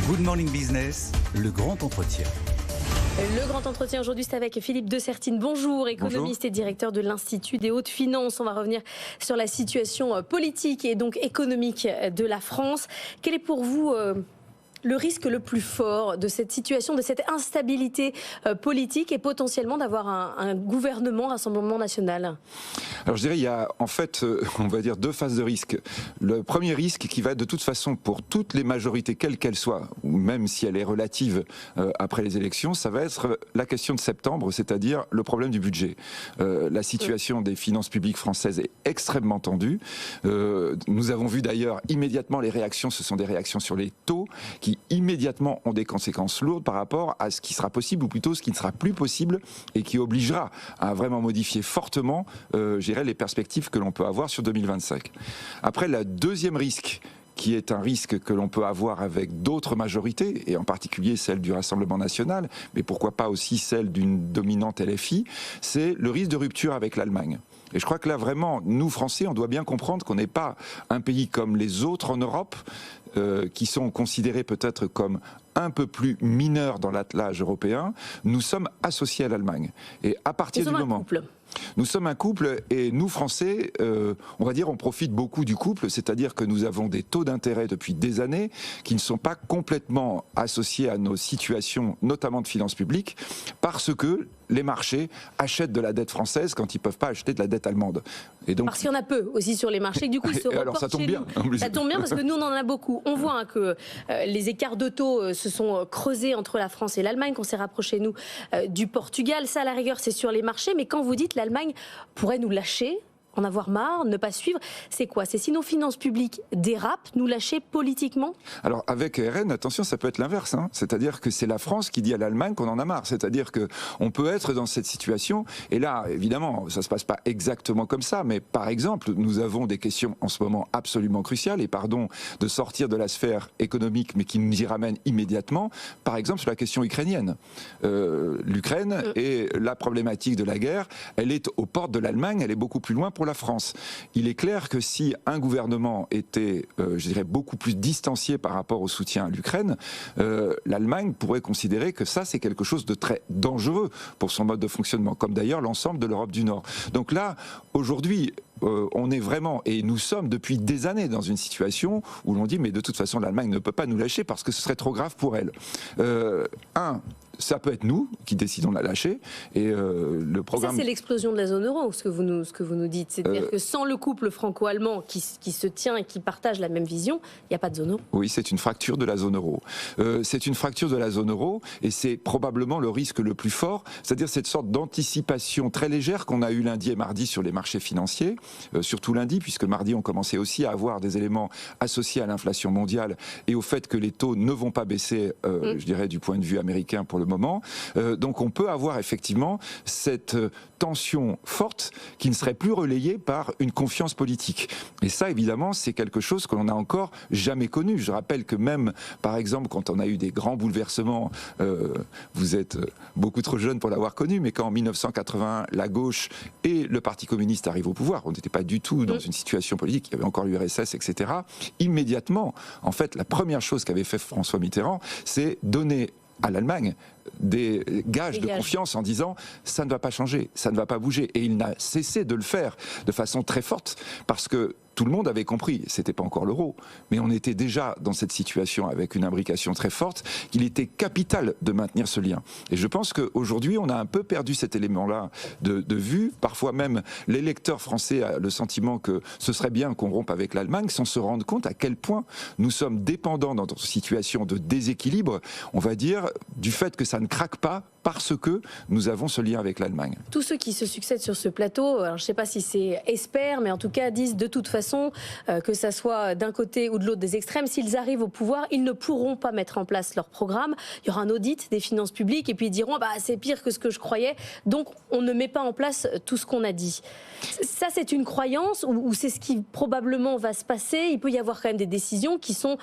Good Morning Business, le grand entretien. Le grand entretien aujourd'hui, c'est avec Philippe de Sertine. Bonjour, économiste et directeur de l'Institut des hautes finances. On va revenir sur la situation politique et donc économique de la France. Quel est pour vous le risque le plus fort de cette situation, de cette instabilité politique et potentiellement d'avoir un gouvernement Rassemblement national? Alors je dirais il y a en fait, on va dire deux phases de risque. Le premier risque qui va être de toute façon pour toutes les majorités, quelles qu'elles soient, ou même si elle est relative après les élections, ça va être la question de septembre, c'est-à-dire le problème du budget. La situation des finances publiques françaises est extrêmement tendue. Nous avons vu d'ailleurs immédiatement les réactions, ce sont des réactions sur les taux qui immédiatement ont des conséquences lourdes par rapport à ce qui sera possible, ou plutôt ce qui ne sera plus possible, et qui obligera à vraiment modifier fortement, je dirais, les perspectives que l'on peut avoir sur 2025. Après, le deuxième risque, qui est un risque que l'on peut avoir avec d'autres majorités, et en particulier celle du Rassemblement national, mais pourquoi pas aussi celle d'une dominante LFI, c'est le risque de rupture avec l'Allemagne. Et je crois que là, vraiment, nous, Français, on doit bien comprendre qu'on n'est pas un pays comme les autres en Europe, qui sont considérés peut-être comme un peu plus mineurs dans l'attelage européen. Nous sommes associés à l'Allemagne. Et à partir du moment... Nous sommes un couple et nous, Français, on va dire, on profite beaucoup du couple, c'est-à-dire que nous avons des taux d'intérêt depuis des années qui ne sont pas complètement associés à nos situations, notamment de finances publiques, parce que les marchés achètent de la dette française quand ils ne peuvent pas acheter de la dette allemande. Et donc, parce qu'il y en a peu aussi sur les marchés, du coup ils se reportent alors ça tombe bien. Ça tombe bien parce que nous on en a beaucoup. On voit que les écarts de taux se sont creusés entre la France et l'Allemagne, qu'on s'est rapproché nous du Portugal. Ça à la rigueur c'est sur les marchés, mais quand vous dites l'Allemagne pourrait nous lâcher, en avoir marre, ne pas suivre, c'est quoi? C'est si nos finances publiques dérapent, nous lâcher politiquement? Alors avec RN, attention, ça peut être l'inverse, hein. C'est-à-dire que c'est la France qui dit à l'Allemagne qu'on en a marre. C'est-à-dire que on peut être dans cette situation, et là, évidemment, ça se passe pas exactement comme ça, mais par exemple, nous avons des questions en ce moment absolument cruciales, et pardon de sortir de la sphère économique, mais qui nous y ramène immédiatement, par exemple sur la question ukrainienne. L'Ukraine et la problématique de la guerre, elle est aux portes de l'Allemagne, elle est beaucoup plus loin pour la France. Il est clair que si un gouvernement était, je dirais, beaucoup plus distancié par rapport au soutien à l'Ukraine, l'Allemagne pourrait considérer que ça, c'est quelque chose de très dangereux pour son mode de fonctionnement, comme d'ailleurs l'ensemble de l'Europe du Nord. Donc là, aujourd'hui, on est vraiment, et nous sommes depuis des années dans une situation où l'on dit, mais de toute façon, l'Allemagne ne peut pas nous lâcher parce que ce serait trop grave pour elle. Ça peut être nous qui décidons de la lâcher, et le programme... Ça, c'est l'explosion de la zone euro, ce que vous nous dites. C'est-à-dire que sans le couple franco-allemand qui se tient et qui partage la même vision, il n'y a pas de zone euro. Oui, c'est une fracture de la zone euro. C'est une fracture de la zone euro, et c'est probablement le risque le plus fort, c'est-à-dire cette sorte d'anticipation très légère qu'on a eu lundi et mardi sur les marchés financiers, surtout lundi, puisque mardi on commençait aussi à avoir des éléments associés à l'inflation mondiale et au fait que les taux ne vont pas baisser, je dirais, du point de vue américain pour le moment. Donc on peut avoir effectivement cette tension forte qui ne serait plus relayée par une confiance politique. Et ça, évidemment, c'est quelque chose que l'on n'a encore jamais connu. Je rappelle que même, par exemple, quand on a eu des grands bouleversements, vous êtes beaucoup trop jeune pour l'avoir connu, mais quand en 1981, la gauche et le Parti communiste arrivent au pouvoir, on n'était pas du tout dans une situation politique, il y avait encore l'URSS, etc. Immédiatement, en fait, la première chose qu'avait fait François Mitterrand, c'est donner à l'Allemagne des gages de confiance en disant ça ne va pas changer, ça ne va pas bouger, et il n'a cessé de le faire de façon très forte parce que tout le monde avait compris, c'était pas encore l'euro, mais on était déjà dans cette situation avec une imbrication très forte, qu'il était capital de maintenir ce lien. Et je pense qu'aujourd'hui, on a un peu perdu cet élément-là de vue. Parfois même, l'électeur français a le sentiment que ce serait bien qu'on rompe avec l'Allemagne, sans se rendre compte à quel point nous sommes dépendants dans notre situation de déséquilibre, on va dire, du fait que ça ne craque pas parce que nous avons ce lien avec l'Allemagne. Tous ceux qui se succèdent sur ce plateau, alors je ne sais pas si c'est espère, mais en tout cas disent de toute façon que ça soit d'un côté ou de l'autre des extrêmes, s'ils arrivent au pouvoir, ils ne pourront pas mettre en place leur programme. Il y aura un audit des finances publiques et puis ils diront c'est pire que ce que je croyais, donc on ne met pas en place tout ce qu'on a dit. Ça, c'est une croyance ou c'est ce qui probablement va se passer? Il peut y avoir quand même des décisions qui sont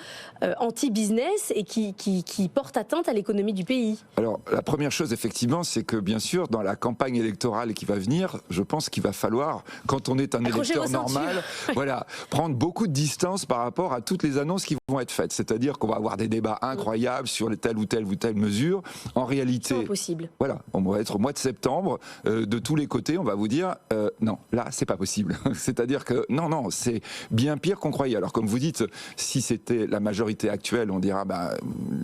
anti-business et qui portent atteinte à l'économie du pays. Alors la première chose chose, effectivement, c'est que, bien sûr, dans la campagne électorale qui va venir, je pense qu'il va falloir, quand on est un électeur normal, voilà, prendre beaucoup de distance par rapport à toutes les annonces qui vont être faites. C'est-à-dire qu'on va avoir des débats incroyables sur telle ou telle mesure. En réalité, c'est impossible. Voilà, on va être au mois de septembre, de tous les côtés, on va vous dire, non, là, c'est pas possible. C'est-à-dire que, non, c'est bien pire qu'on croyait. Alors, comme vous dites, si c'était la majorité actuelle, on dira,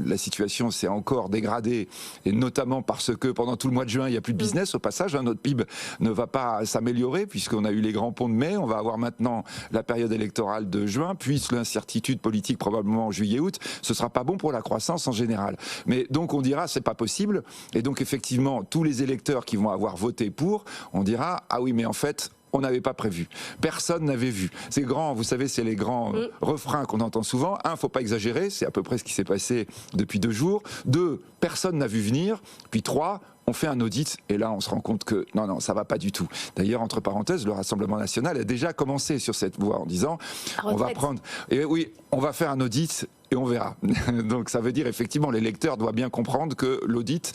la situation s'est encore dégradée, et notamment parce que pendant tout le mois de juin, il n'y a plus de business. Au passage, notre PIB ne va pas s'améliorer, puisqu'on a eu les grands ponts de mai, on va avoir maintenant la période électorale de juin, puis l'incertitude politique probablement en juillet-août. Ce sera pas bon pour la croissance en général. Mais donc on dira, c'est pas possible. Et donc effectivement, tous les électeurs qui vont avoir voté pour, on dira, ah oui, mais en fait, on n'avait pas prévu. Personne n'avait vu. C'est grand, vous savez, c'est les grands refrains qu'on entend souvent. Un, faut pas exagérer, c'est à peu près ce qui s'est passé depuis 2 jours. 2, personne n'a vu venir. Puis 3, on fait un audit et là on se rend compte que non, ça va pas du tout. D'ailleurs, entre parenthèses, le Rassemblement national a déjà commencé sur cette voie en disant on va prendre... Et oui, on va faire un audit et on verra. Donc ça veut dire effectivement, l'électeur doit bien comprendre que l'audit...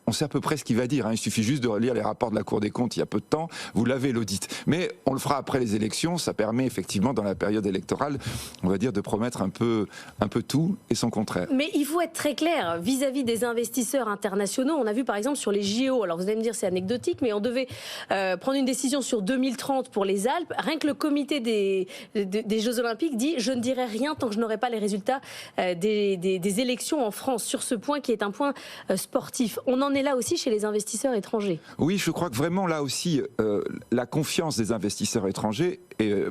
On sait à peu près ce qu'il va dire. Il suffit juste de relire les rapports de la Cour des comptes il y a peu de temps. Vous l'avez, l'audit. Mais on le fera après les élections. Ça permet effectivement, dans la période électorale, on va dire, de promettre un peu tout et son contraire. Mais il faut être très clair vis-à-vis des investisseurs internationaux. On a vu par exemple sur les JO, alors vous allez me dire c'est anecdotique, mais on devait prendre une décision sur 2030 pour les Alpes. Rien que le comité des Jeux Olympiques dit « je ne dirai rien tant que je n'aurai pas les résultats des élections en France » sur ce point qui est un point sportif. On en est là aussi chez les investisseurs étrangers. Oui, je crois que vraiment là aussi, la confiance des investisseurs étrangers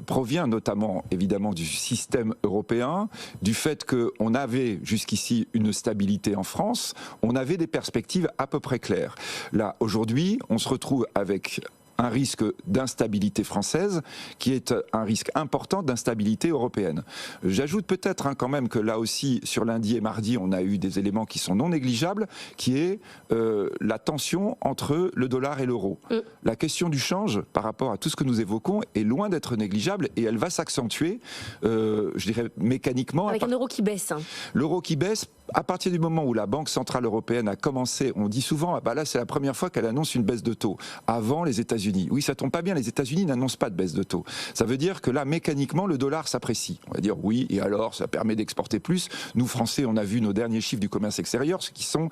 provient notamment évidemment du système européen, du fait qu'on avait jusqu'ici une stabilité en France, on avait des perspectives à peu près claires. Là, aujourd'hui, on se retrouve avec un risque d'instabilité française qui est un risque important d'instabilité européenne. J'ajoute peut-être quand même que là aussi, sur lundi et mardi, on a eu des éléments qui sont non négligeables, qui est la tension entre le dollar et l'euro. La question du change, par rapport à tout ce que nous évoquons, est loin d'être négligeable et elle va s'accentuer, je dirais, mécaniquement. Avec un euro qui baisse. L'euro qui baisse, à partir du moment où la Banque Centrale Européenne a commencé, on dit souvent, là c'est la première fois qu'elle annonce une baisse de taux. Avant les États-Unis. Oui, ça tombe pas bien, les États-Unis n'annoncent pas de baisse de taux. Ça veut dire que là, mécaniquement, le dollar s'apprécie. On va dire oui, et alors, ça permet d'exporter plus. Nous, Français, on a vu nos derniers chiffres du commerce extérieur, ce qui sont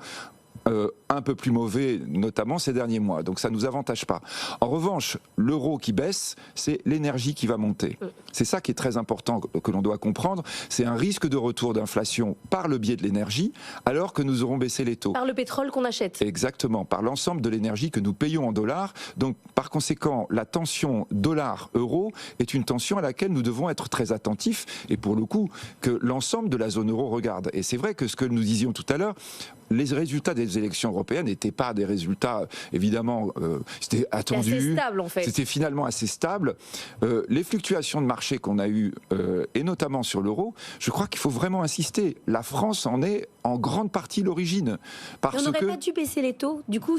un peu plus mauvais, notamment ces derniers mois. Donc ça ne nous avantage pas. En revanche, l'euro qui baisse, c'est l'énergie qui va monter. C'est ça qui est très important que l'on doit comprendre. C'est un risque de retour d'inflation par le biais de l'énergie, alors que nous aurons baissé les taux. Par le pétrole qu'on achète. Exactement, par l'ensemble de l'énergie que nous payons en dollars. Donc par conséquent, la tension dollar-euro est une tension à laquelle nous devons être très attentifs et pour le coup, que l'ensemble de la zone euro regarde. Et c'est vrai que ce que nous disions tout à l'heure, les résultats des élections européennes n'étaient pas des résultats, évidemment, c'était attendu. C'était assez stable, en fait. C'était finalement assez stable. Les fluctuations de marché qu'on a eues, et notamment sur l'euro, je crois qu'il faut vraiment insister. La France en est en grande partie l'origine. On n'aurait pas dû baisser les taux, du coup.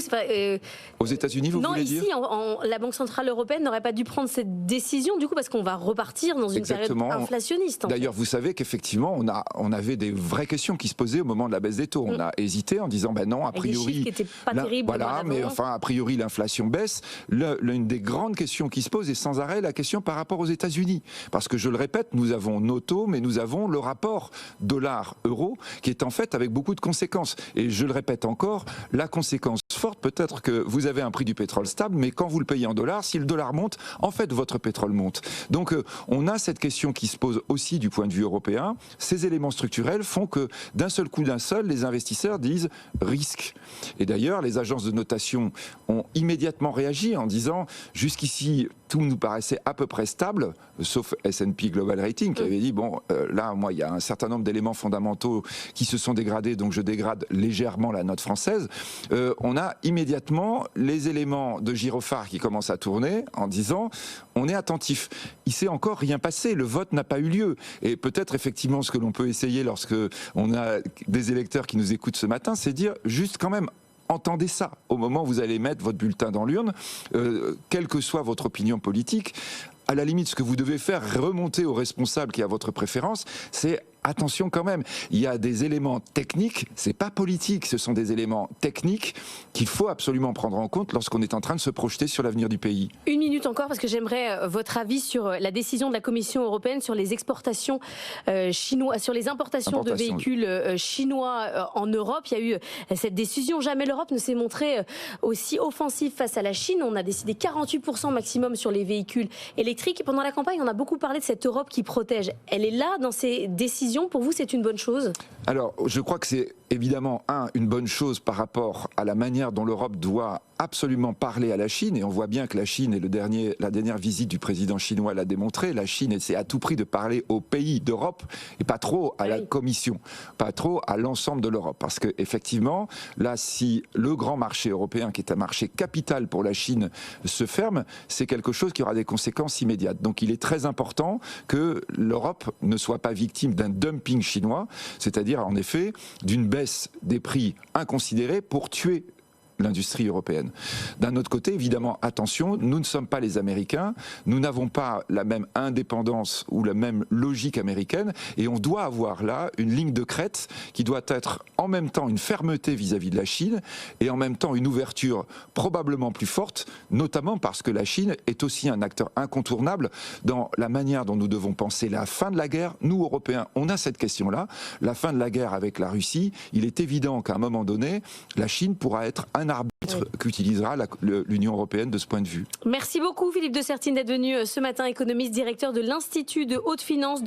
Aux États-Unis, vous voulez dire ? Non, ici, la Banque Centrale Européenne n'aurait pas dû prendre cette décision, du coup, parce qu'on va repartir dans une période inflationniste. D'ailleurs, vous savez qu'effectivement, on avait des vraies questions qui se posaient au moment de la baisse des taux. On a hésité en disant, non, a priori... Qui étaient pas terribles. Voilà, mais enfin, a priori, l'inflation baisse. L'une des grandes questions qui se pose est sans arrêt la question par rapport aux États-Unis. Parce que, je le répète, nous avons nos taux, mais nous avons le rapport dollar-euro, qui est en fait avec beaucoup de conséquences. Et je le répète encore, la conséquence forte, peut-être que vous avez un prix du pétrole stable, mais quand vous le payez en dollars, si le dollar monte, en fait, votre pétrole monte. Donc, on a cette question qui se pose aussi du point de vue européen. Ces éléments structurels font que, d'un seul coup, les investisseurs disent risque. Et d'ailleurs, les agences de notation ont immédiatement réagi en disant, jusqu'ici, tout nous paraissait à peu près stable, sauf S&P Global Rating, qui avait dit, là, moi, il y a un certain nombre d'éléments fondamentaux qui se sont dégradés, donc je dégrade légèrement la note française. On a immédiatement les éléments de gyrophare qui commencent à tourner en disant, on est attentif. Il s'est encore rien passé, le vote n'a pas eu lieu. Et peut-être, effectivement, ce que l'on peut essayer lorsque on a des électeurs qui nous écoutent ce matin, c'est dire juste quand même, entendez ça au moment où vous allez mettre votre bulletin dans l'urne, quelle que soit votre opinion politique. À la limite, ce que vous devez faire, remonter au responsable qui a votre préférence, c'est attention quand même, il y a des éléments techniques, c'est pas politique, ce sont des éléments techniques qu'il faut absolument prendre en compte lorsqu'on est en train de se projeter sur l'avenir du pays. Une minute encore, parce que j'aimerais votre avis sur la décision de la Commission européenne sur les exportations chinoises, sur les importations de véhicules chinois en Europe. Il y a eu cette décision. Jamais l'Europe ne s'est montrée aussi offensive face à la Chine. On a décidé 48% maximum sur les véhicules électriques. Pendant la campagne, on a beaucoup parlé de cette Europe qui protège. Elle est là dans ces décisions. Pour vous, c'est une bonne chose ? Alors, je crois que c'est évidemment, une bonne chose par rapport à la manière dont l'Europe doit absolument parler à la Chine, et on voit bien que la Chine, et la dernière visite du président chinois l'a démontré, la Chine essaie à tout prix de parler aux pays d'Europe et pas trop à la Commission, pas trop à l'ensemble de l'Europe. Parce que effectivement, là, si le grand marché européen, qui est un marché capital pour la Chine, se ferme, c'est quelque chose qui aura des conséquences immédiates. Donc il est très important que l'Europe ne soit pas victime d'un dumping chinois, c'est-à-dire en effet d'une baisse des prix inconsidérée pour tuer l'industrie européenne. D'un autre côté, évidemment, attention, nous ne sommes pas les Américains, nous n'avons pas la même indépendance ou la même logique américaine, et on doit avoir là une ligne de crête qui doit être en même temps une fermeté vis-à-vis de la Chine et en même temps une ouverture probablement plus forte, notamment parce que la Chine est aussi un acteur incontournable dans la manière dont nous devons penser la fin de la guerre. Nous, Européens, on a cette question-là. La fin de la guerre avec la Russie, il est évident qu'à un moment donné, la Chine pourra être un arbitre qu'utilisera l'Union européenne de ce point de vue. Merci beaucoup Philippe de Sertine d'être venu ce matin, économiste, directeur de l'Institut de haute finance.